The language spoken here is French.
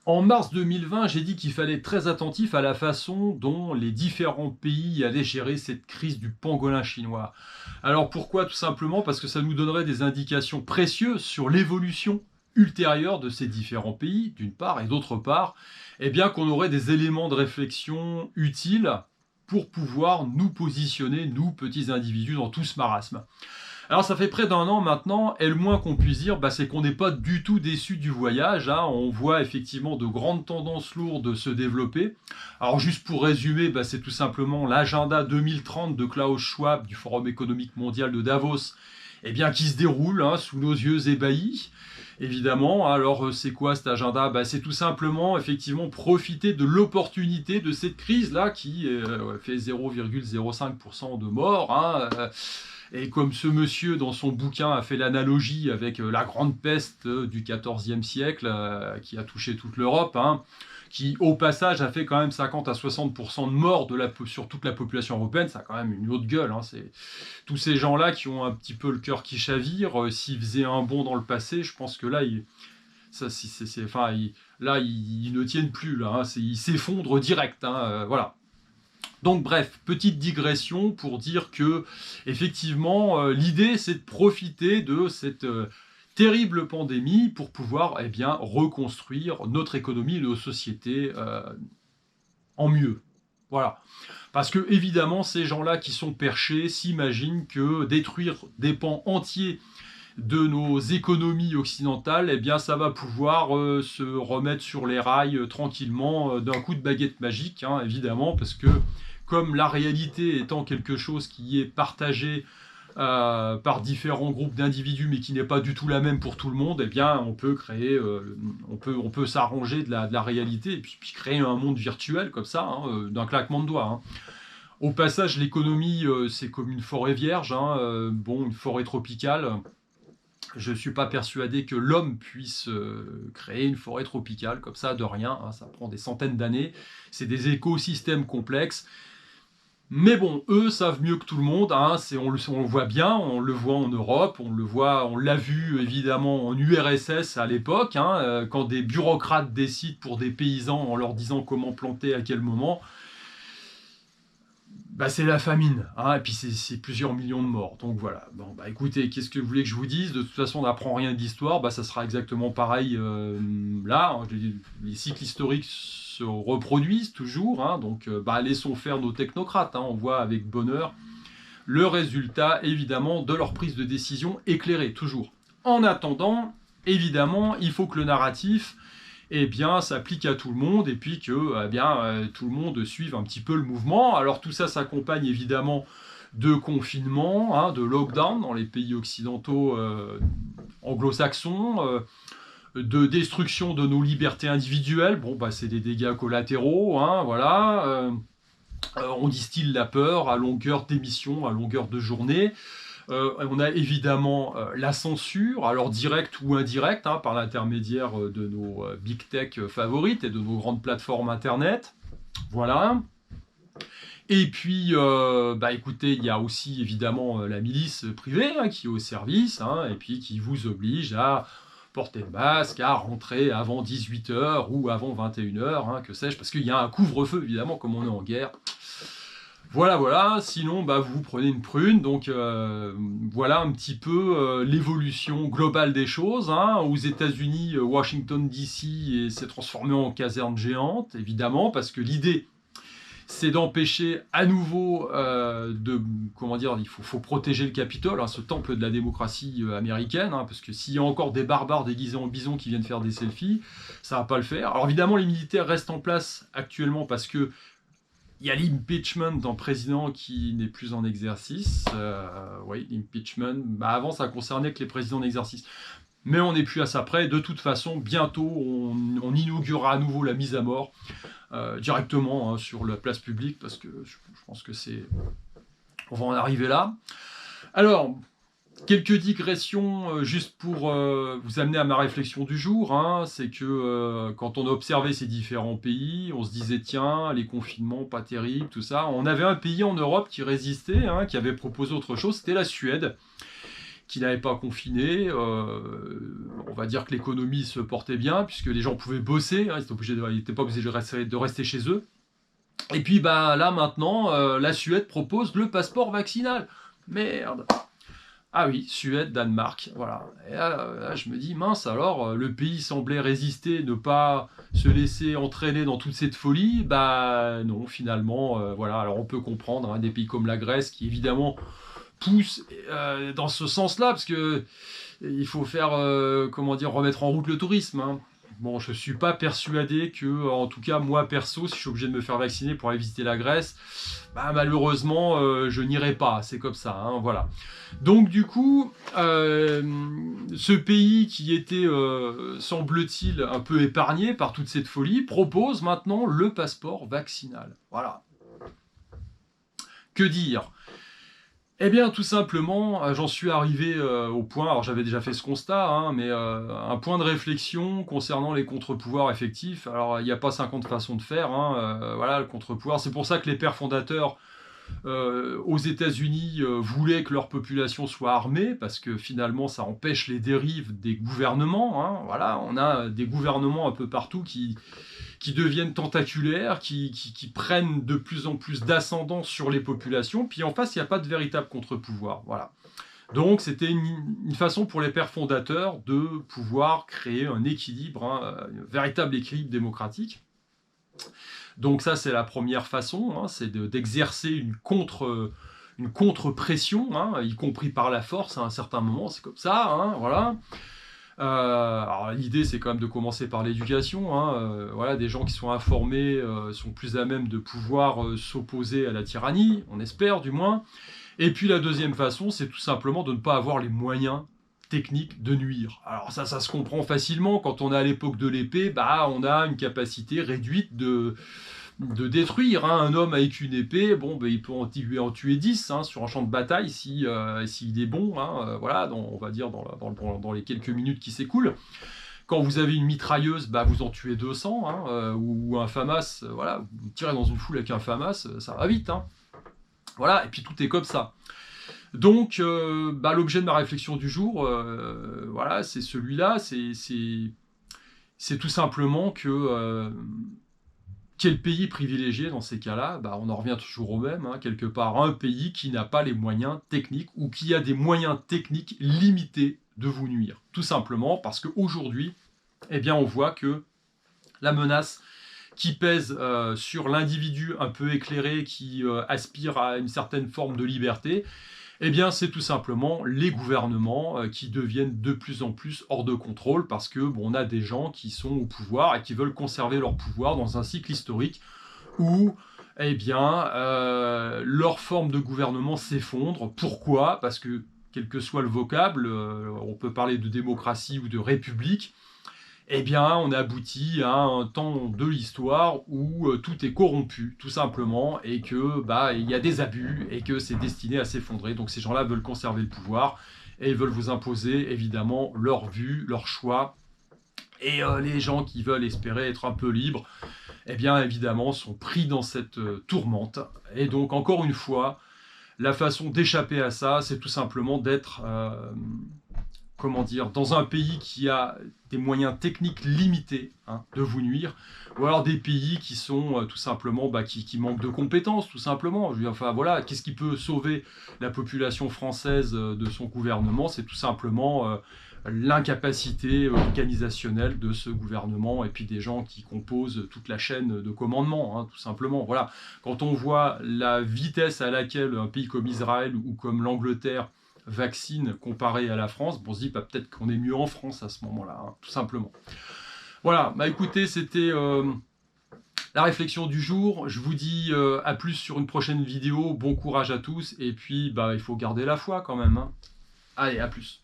En mars 2020, j'ai dit qu'il fallait être très attentif à la façon dont les différents pays allaient gérer cette crise du pangolin chinois. Alors pourquoi? Tout simplement parce que ça nous donnerait des indications précieuses sur l'évolution ultérieure de ces différents pays, d'une part, et d'autre part, eh bien qu'on aurait des éléments de réflexion utiles pour pouvoir nous positionner, nous, petits individus, dans tout ce marasme. Alors ça fait près d'un an maintenant, et le moins qu'on puisse dire, c'est qu'on n'est pas du tout déçu du voyage, hein. On voit effectivement de grandes tendances lourdes se développer. Alors juste pour résumer, c'est tout simplement l'agenda 2030 de Klaus Schwab du Forum économique mondial de Davos, qui se déroule, hein, sous nos yeux ébahis. Évidemment, alors c'est quoi cet agenda? C'est tout simplement effectivement profiter de l'opportunité de cette crise-là qui fait 0,05% de morts, hein. Et comme ce monsieur, dans son bouquin, a fait l'analogie avec la grande peste du XIVe siècle, qui a touché toute l'Europe, hein, qui, au passage, a fait quand même 50 à 60% de morts sur toute la population européenne, ça a quand même une autre gueule. Hein, c'est tous ces gens-là qui ont un petit peu le cœur qui chavire, s'ils faisaient un bond dans le passé, je pense que là, ils ne tiennent plus, là, hein, ils s'effondrent direct, hein, voilà. Donc bref, petite digression pour dire que effectivement l'idée c'est de profiter de cette terrible pandémie pour pouvoir reconstruire notre économie et nos sociétés en mieux. Voilà. Parce que évidemment ces gens-là qui sont perchés s'imaginent que détruire des pans entiers de nos économies occidentales, ça va pouvoir se remettre sur les rails tranquillement d'un coup de baguette magique, hein, évidemment, parce que comme la réalité étant quelque chose qui est partagé par différents groupes d'individus, mais qui n'est pas du tout la même pour tout le monde, on peut créer, on peut s'arranger de la réalité et puis créer un monde virtuel comme ça, hein, d'un claquement de doigts. Hein. Au passage, l'économie, c'est comme une forêt vierge, hein, une forêt tropicale. Je ne suis pas persuadé que l'homme puisse créer une forêt tropicale comme ça de rien, hein, ça prend des centaines d'années, c'est des écosystèmes complexes. Mais bon, eux savent mieux que tout le monde, hein, on le voit bien, on le voit en Europe, on l'a vu évidemment en URSS à l'époque, hein, quand des bureaucrates décident pour des paysans en leur disant comment planter à quel moment, c'est la famine, hein, et puis c'est plusieurs millions de morts. Donc voilà. Bon, écoutez, qu'est-ce que vous voulez que je vous dise? De toute façon, on n'apprend rien d'histoire. Ça sera exactement pareil là. Hein, les cycles historiques se reproduisent toujours. Hein, donc, laissons faire nos technocrates. Hein, on voit avec bonheur le résultat, évidemment, de leur prise de décision éclairée, toujours. En attendant, évidemment, il faut que le narratif s'applique à tout le monde et puis que tout le monde suive un petit peu le mouvement. Alors tout ça s'accompagne évidemment de confinement, hein, de lockdown dans les pays occidentaux anglo-saxons, de destruction de nos libertés individuelles. C'est des dégâts collatéraux, hein, voilà. On distille la peur à longueur d'émission, à longueur de journée. On a évidemment la censure, alors directe ou indirecte, hein, par l'intermédiaire de nos big tech favorites et de nos grandes plateformes internet. Voilà. Et puis, écoutez, il y a aussi évidemment la milice privée, hein, qui est au service, hein, et puis qui vous oblige à porter le masque, à rentrer avant 18h ou avant 21h, hein, que sais-je, parce qu'il y a un couvre-feu, évidemment, comme on est en guerre. Voilà, sinon vous prenez une prune, donc voilà un petit peu l'évolution globale des choses. Hein. Aux États-Unis, Washington DC s'est transformé en caserne géante, évidemment, parce que l'idée c'est d'empêcher à nouveau il faut protéger le Capitole, hein, ce temple de la démocratie américaine, hein, parce que s'il y a encore des barbares déguisés en bisons qui viennent faire des selfies, ça va pas le faire. Alors évidemment, les militaires restent en place actuellement parce que il y a l'impeachment d'un président qui n'est plus en exercice. Oui, l'impeachment. Avant, ça concernait que les présidents en exercice. Mais on n'est plus à ça près. De toute façon, bientôt, on inaugurera à nouveau la mise à mort directement, hein, sur la place publique, parce que je pense que on va en arriver là. Alors, quelques digressions juste pour vous amener à ma réflexion du jour. Hein, c'est que quand on a observé ces différents pays, on se disait tiens, les confinements pas terribles, tout ça. On avait un pays en Europe qui résistait, hein, qui avait proposé autre chose, c'était la Suède, qui n'avaient pas confiné. On va dire que l'économie se portait bien, puisque les gens pouvaient bosser, hein, ils n'étaient pas obligés de rester chez eux. Et puis bah, là maintenant, la Suède propose le passeport vaccinal. Merde. Ah oui, Suède, Danemark, voilà. Et là, je me dis, mince, alors, le pays semblait résister, ne pas se laisser entraîner dans toute cette folie. Bah non, finalement, voilà. Alors on peut comprendre, hein, des pays comme la Grèce, qui évidemment poussent dans ce sens-là, parce que il faut faire, comment dire, remettre en route le tourisme, hein. Bon, je ne suis pas persuadé que, en tout cas, moi perso, si je suis obligé de me faire vacciner pour aller visiter la Grèce, bah, malheureusement, je n'irai pas. C'est comme ça, hein, voilà. Donc, du coup, ce pays qui était, semble-t-il, un peu épargné par toute cette folie, propose maintenant le passeport vaccinal. Voilà. Que dire ? Eh bien, tout simplement, j'en suis arrivé au point, alors j'avais déjà fait ce constat, hein, mais un point de réflexion concernant les contre-pouvoirs effectifs. Alors, il n'y a pas 50 façons de faire, hein, voilà, le contre-pouvoir. C'est pour ça que les pères fondateurs aux États-Unis voulaient que leur population soit armée, parce que finalement, ça empêche les dérives des gouvernements, hein, voilà, on a des gouvernements un peu partout qui deviennent tentaculaires, qui prennent de plus en plus d'ascendance sur les populations, puis en face, il n'y a pas de véritable contre-pouvoir. Voilà. Donc, c'était une façon pour les pères fondateurs de pouvoir créer un équilibre, hein, un véritable équilibre démocratique. Donc ça, c'est la première façon, hein, c'est d'exercer une contre-pression, hein, y compris par la force à un certain moment, c'est comme ça, hein, voilà. Alors l'idée c'est quand même de commencer par l'éducation, hein, voilà, des gens qui sont informés sont plus à même de pouvoir s'opposer à la tyrannie, on espère du moins. Et puis la deuxième façon, c'est tout simplement de ne pas avoir les moyens techniques de nuire. Alors ça se comprend facilement, quand on est à l'époque de l'épée, bah on a une capacité réduite de détruire, hein. Un homme avec une épée, bon, ben, il peut en tuer 10, hein, sur un champ de bataille s'il est bon, hein, voilà, on va dire dans les quelques minutes qui s'écoulent. Quand vous avez une mitrailleuse, bah, vous en tuez 200, hein, ou un FAMAS, voilà, vous tirez dans une foule avec un FAMAS, ça va vite, hein. Voilà, et puis tout est comme ça. Donc, bah, l'objet de ma réflexion du jour, voilà, c'est celui-là, c'est tout simplement que quel pays privilégié dans ces cas-là? Bah, on en revient toujours au même, hein, quelque part, un pays qui n'a pas les moyens techniques ou qui a des moyens techniques limités de vous nuire. Tout simplement parce qu'aujourd'hui, eh bien, on voit que la menace qui pèse sur l'individu un peu éclairé qui aspire à une certaine forme de liberté, eh bien, c'est tout simplement les gouvernements qui deviennent de plus en plus hors de contrôle parce que bon, on a des gens qui sont au pouvoir et qui veulent conserver leur pouvoir dans un cycle historique où eh bien, leur forme de gouvernement s'effondre. Pourquoi ? Parce que, quel que soit le vocable, on peut parler de démocratie ou de république, eh bien, on aboutit à un temps de l'histoire où tout est corrompu, tout simplement, et que bah, il y a des abus, et que c'est destiné à s'effondrer. Donc ces gens-là veulent conserver le pouvoir, et ils veulent vous imposer, évidemment, leur vue, leur choix. Et les gens qui veulent espérer être un peu libres, eh bien, évidemment, sont pris dans cette tourmente. Et donc, encore une fois, la façon d'échapper à ça, c'est tout simplement d'être... comment dire, dans un pays qui a des moyens techniques limités, hein, de vous nuire, ou alors des pays qui sont tout simplement, bah, qui manquent de compétences, tout simplement. Je veux dire, enfin voilà, qu'est-ce qui peut sauver la population française de son gouvernement? C'est tout simplement l'incapacité organisationnelle de ce gouvernement et puis des gens qui composent toute la chaîne de commandement, hein, tout simplement. Voilà. Quand on voit la vitesse à laquelle un pays comme Israël ou comme l'Angleterre vaccine comparé à la France, bon, on se dit bah, peut-être qu'on est mieux en France à ce moment-là, hein, tout simplement. Voilà, bah écoutez, c'était la réflexion du jour. Je vous dis à plus sur une prochaine vidéo, bon courage à tous, et puis bah, il faut garder la foi quand même, hein. Allez, à plus.